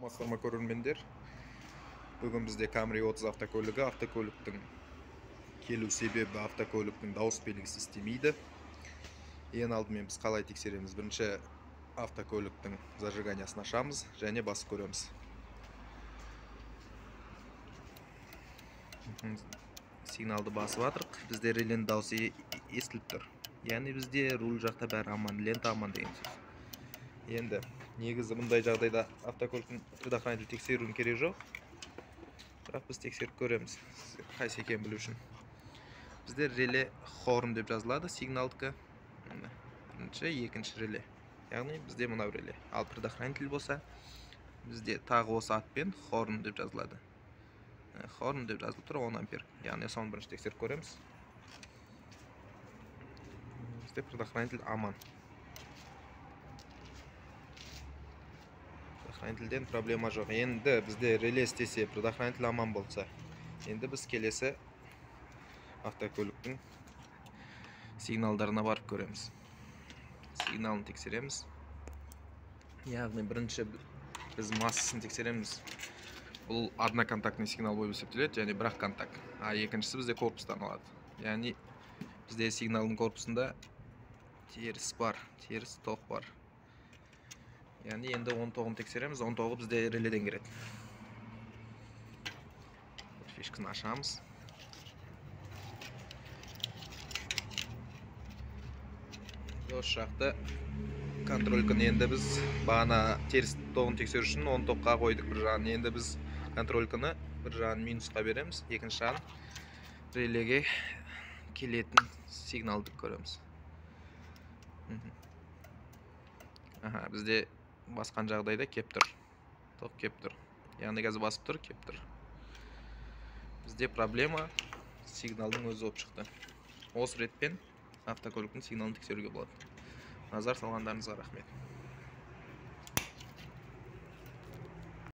Саламатсыздар көрермендер. Бүгін бізде Camry 30 автокөлігі. Автокөліктің келу себебі автокөліктің дауыс белгісі істемейді. Ең алдымен біз қалай тексереміз? Бірінші автокөліктің зажиганиясын ашамыз және басып көреміз. Сигналды басып жатырық. Бізде релен дауысы естіліп тұр. Яғни бізде руль жақта бәрі аман, лента аман деген сөз. Енді негізі мұндай жағдайда автокөліктің предохранитель тексерудің керек жоқ. Бірақ біз тексеріп көреміз, қайсы екенін білу үшін. Бізде реле хорн деп жазылады, сигналдікі. Бірінші, екінші реле. Яғни бізде мынау реле. Ал предохранитель болса, бізде тағы осы атпен хорн деп жазылады. Хорн деп жазылып тұр 10 ампер. Яғни соны бірінші тексеріп көреміз. Бізде предохранитель аман. Предохранительден проблема жоқ. Енді бізде реле істесе, предохранитель аман болса, енді біз келесі автокөліктің сигналдарына барып көреміз. Сигналын тексереміз. Яғни бірінші біз массасын тексереміз. Бұл одноконтактный сигнал болып есептеледі, және бірақ контакт. Екіншісі бізде корпустан алады. Яғни бізде сигналдың корпусында теріс бар, теріс тоқ бар. Яғни енді 10 тоғын тексереміз. 10 тоғы бізде реледен келеді. Фишканы ашамыз. Осы жақта контрольканы енді біз бағана теріс тоғын тексеру үшін 10 тоққа қойдық бір жағын. Енді біз контрольканы бір жағын минусқа береміз. Екінші жағын релеге келетін сигналды көреміз. Бізде басқан жағдайда кеп тұр. Тоқ кеп тұр. Яғни қазір басып тұр, кеп тұр. Бізде проблема сигналдың өзі болып шықты. Осы ретпен автокөліктің сигналын тексеруге болады. Назар салғандарыңызға рахмет.